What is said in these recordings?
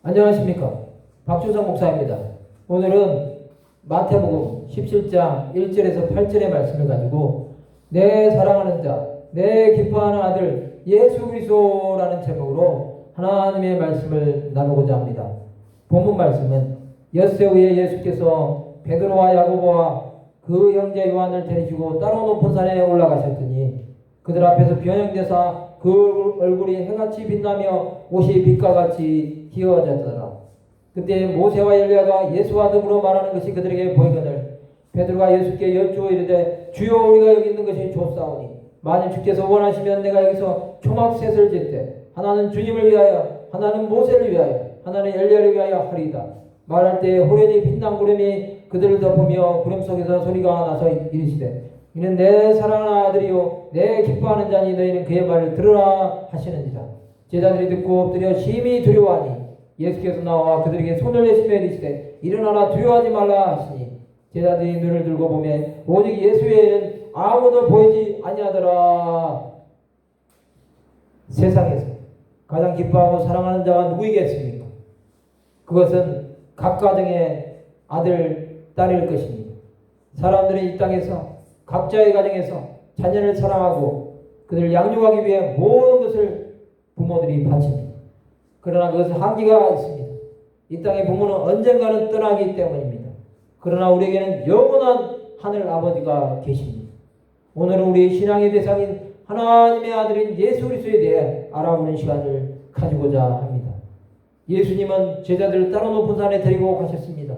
안녕하십니까. 박주성 목사입니다. 오늘은 마태복음 17장 1절에서 8절의 말씀을 가지고 내 사랑하는 자, 내 기뻐하는 아들 예수 그리스도라는 제목으로 하나님의 말씀을 나누고자 합니다. 본문 말씀은 엿새 후에 예수께서 베드로와 야고보와 그 형제 요한을 데리시고 따로 높은 산에 올라가셨더니 그들 앞에서 변형되사 그 얼굴이 해같이 빛나며 옷이 빛과 같이 희어졌더라. 그때 모세와 엘리야가 예수와 더불어 말하는 것이 그들에게 보이거늘 베드로가 예수께 여쭈어 이르되 주여 우리가 여기 있는 것이 좋사오니 만일 주께서 원하시면 내가 여기서 초막셋을 짓되 하나는 주님을 위하여 하나는 모세를 위하여 하나는 엘리야를 위하여 하리이다. 말할 때 호련히 빛난 구름이 그들을 덮으며 구름 속에서 소리가 나서 이르시되 이는 내 사랑하는 아들이요 내 기뻐하는 자니 너희는 그의 말을 들으라 하시는지라. 제자들이 듣고 엎드려 심히 두려워하니 예수께서 나와 그들에게 손을 내시며 이르시되 일어나라 두려워하지 말라 하시니 제자들이 눈을 들고 보매 오직 예수 외에는 아무도 보이지 아니하더라. 세상에서 가장 기뻐하고 사랑하는 자가 누구이겠습니까? 그것은 각 가정의 아들, 딸일 것입니다. 사람들은 이 땅에서 각자의 가정에서 자녀를 사랑하고 그들을 양육하기 위해 모든 것을 부모들이 바칩니다. 그러나 그것은 한계가 있습니다. 이 땅의 부모는 언젠가는 떠나기 때문입니다. 그러나 우리에게는 영원한 하늘 아버지가 계십니다. 오늘은 우리의 신앙의 대상인 하나님의 아들인 예수 그리스도에 대해 알아보는 시간을 가지고자 합니다. 예수님은 제자들을 따로 높은 산에 데리고 가셨습니다.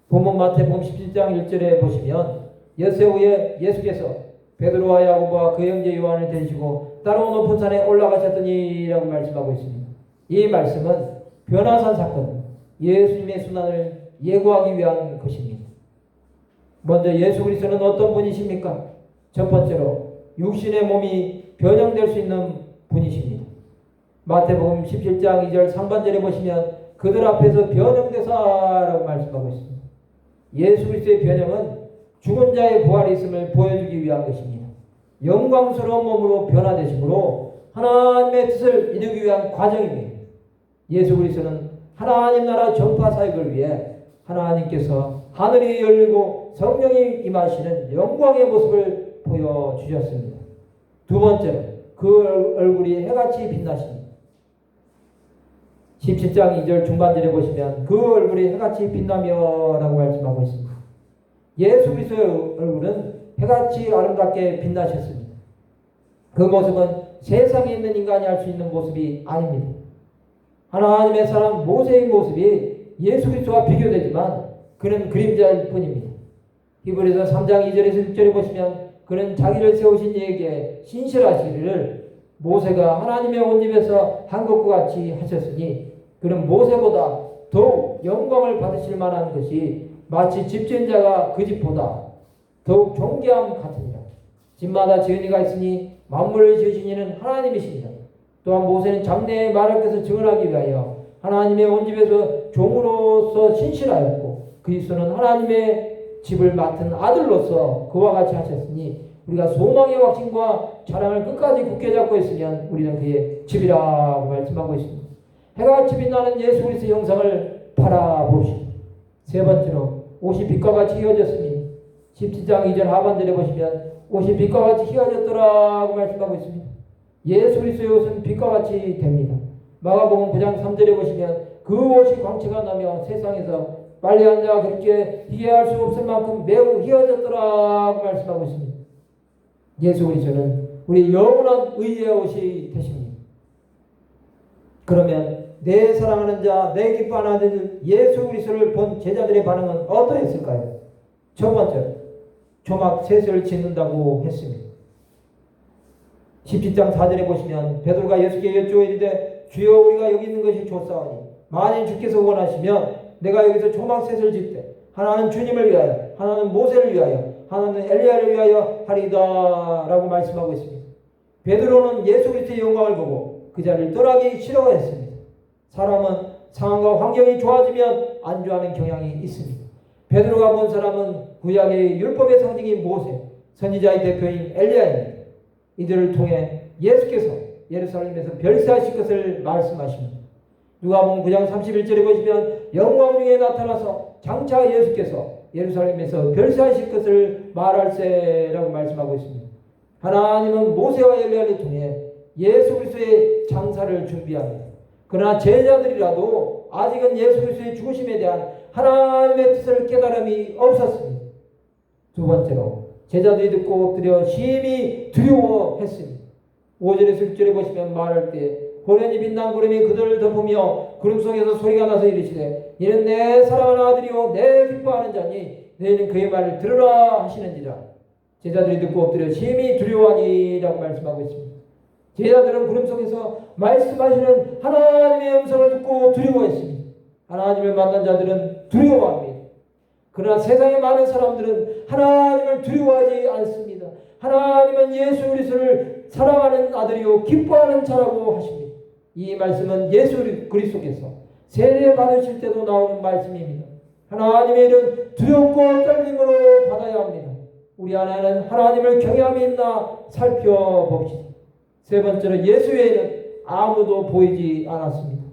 본문 마태복음 17장 1절에 보시면 엿새 후에 예수께서 베드로와 야고보와 그 형제 요한을 데리시고 따로 높은 산에 올라가셨더니 라고 말씀하고 있습니다. 이 말씀은 변화산 사건, 예수님의 순환을 예고하기 위한 것입니다. 먼저 예수 그리스도는 어떤 분이십니까? 첫 번째로 육신의 몸이 변형될 수 있는 분이십니다. 마태복음 17장 2절 상반절에 보시면 그들 앞에서 변형되사라고 말씀하고 있습니다. 예수 그리스도의 변형은 죽은 자의 부활이 있음을 보여주기 위한 것입니다. 영광스러운 몸으로 변화되심으로 하나님의 뜻을 이루기 위한 과정입니다. 예수 그리스도는 하나님 나라 전파 사역을 위해 하나님께서 하늘이 열리고 성령이 임하시는 영광의 모습을 보여주셨습니다. 두 번째로 그 얼굴이 해같이 빛나십니다. 17장 2절 중반절에 보시면 그 얼굴이 해같이 빛나며 라고 말씀하고 있습니다. 예수 그리스도의 얼굴은 해같이 아름답게 빛나셨습니다. 그 모습은 세상에 있는 인간이 할 수 있는 모습이 아닙니다. 하나님의 사람 모세의 모습이 예수 그리스도와 비교되지만 그는 그림자일 뿐입니다. 히브리서 3장 2절에서 6절에 보시면 그는 자기를 세우신 이에게 신실하시기를 모세가 하나님의 온 집에서 한 것과 같이 하셨으니 그는 모세보다 더욱 영광을 받으실 만한 것이 마치 집지은 자가 그 집보다 더욱 존귀함 같으니라. 집마다 지은이가 있으니 만물을 지으신 이는 하나님이십니다. 또한 모세는 장래의 말하께서 증언하기 위하여 하나님의 온 집에서 종으로서 신실하였고 그리스도는 하나님의 집을 맡은 아들로서 그와 같이 하셨으니 우리가 소망의 확신과 자랑을 끝까지 굳게 잡고 있으면 우리는 그의 집이라고 말씀하고 있습니다. 해같이 빛나는 예수 그리스도의 형상을 바라보시오. 세 번째로 옷이 빛과 같이 휘어졌으니 17장 2절 하반절에 보시면 옷이 빛과 같이 휘어졌더라고 말씀하고 있습니다. 예수 그리스도의 옷은 빛과 같이 됩니다. 마가복음 9장 3절에 보시면 그 옷이 광채가 나며 세상에서 빨래한 자가 그렇게 희게할 수 없을 만큼 매우 휘어졌더라고 말씀하고 있습니다. 예수 그리스도는 우리 영원한 의의 옷이 되십니다. 그러면 내 사랑하는 자, 내 기뻐하는 아들 예수 그리스도를 본 제자들의 반응은 어떠했을까요? 첫 번째로 초막 셋을 짓는다고 했습니다. 17장 4절에 보시면 베드로가 예수께 여쭈어 이르되 주여 우리가 여기 있는 것이 좋사오니 만일 주께서 원하시면 내가 여기서 초막 셋을 짓되 하나는 주님을 위하여 하나는 모세를 위하여 하나는 엘리야를 위하여 하리이다 라고 말씀하고 있습니다. 베드로는 예수 그리스도의 영광을 보고 그 자리를 떠나기 싫어했습니다. 사람은 상황과 환경이 좋아지면 안주하는 경향이 있습니다. 베드로가 본 사람은 구약의 율법의 상징인 모세, 선지자의 대표인 엘리야입니다. 이들을 통해 예수께서 예루살렘에서 별세하실 것을 말씀하십니다. 누가복음 9장 31절에 보시면 영광 중에 나타나서 장차 예수께서 예루살렘에서 별세하실 것을 말할세라고 말씀하고 있습니다. 하나님은 모세와 엘리야를 통해 예수 그리스도의 장사를 준비합니다. 그러나 제자들이라도 아직은 예수 그리스도의 죽으심에 대한 하나님의 뜻을 깨달음이 없었습니다. 두 번째로 제자들이 듣고 엎드려 심히 두려워했습니다. 5절에서 6절에 보시면 말할 때 호련히 빛난 구름이 그들을 덮으며 구름 속에서 소리가 나서 이르시되 이는 내 사랑하는 아들이요 내 기뻐하는 자니 너희는 그의 말을 들으라 하시는지라. 제자들이 듣고 엎드려 심히 두려워하니라고 말씀하고 있습니다. 제자들은 구름 속에서 말씀하시는 하나님의 음성을 듣고 두려워했습니다. 하나님을 만난 자들은 두려워합니다. 그러나 세상의 많은 사람들은 하나님을 두려워하지 않습니다. 하나님은 예수 그리스도를 사랑하는 아들이요 기뻐하는 자라고 하십니다. 이 말씀은 예수 그리스도께서 세례 받으실 때도 나오는 말씀입니다. 하나님의 일은 두렵고 떨림으로 받아야 합니다. 우리 안에는 하나님을 경외함이 있나 살펴봅시다. 세 번째로 예수 외에는 아무도 보이지 않았습니다.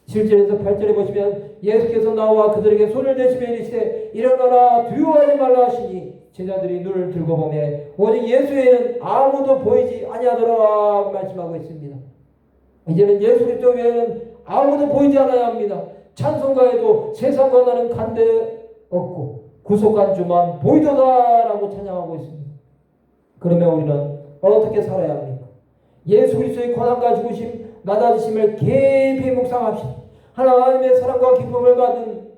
7절에서 8절에 보시면 예수께서 나와 그들에게 손을 대시며 이르시되 일어나라 두려워하지 말라 하시니 제자들이 눈을 들고 보매 오직 예수 외에는 아무도 보이지 아니하더라 말씀하고 있습니다. 이제는 예수 그리스도 외에는 아무도 보이지 않아야 합니다. 찬송가에도 세상과 나는 간대 없고 구속한 주만 보이도다라고 찬양하고 있습니다. 그러면 우리는 어떻게 살아야 합니까? 예수 그리스도의 고난과 죽으심, 낮아지심을 깊이 묵상합시다. 하나님의 사랑과 기쁨을 받은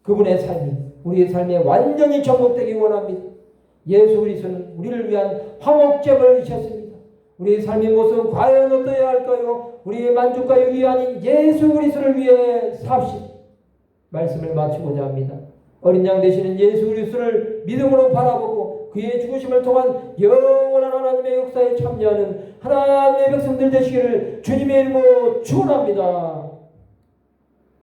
그분의 삶이 우리의 삶에 완전히 접목되기 원합니다. 예수 그리스도는 우리를 위한 화목제물을 이셨습니다. 우리의 삶의 모습은 과연 어떠해야 할까요? 우리의 만족과 유익이 아닌 예수 그리스도를 위해 삽시다. 말씀을 마치고자 합니다. 어린 양 되시는 예수 그리스도를 믿음으로 바라보고 그의 죽으심을 통한 영원한 하나님의 역사에 참여하는 하나님의 백성들 되시기를 주님의 이름으로 축원합니다.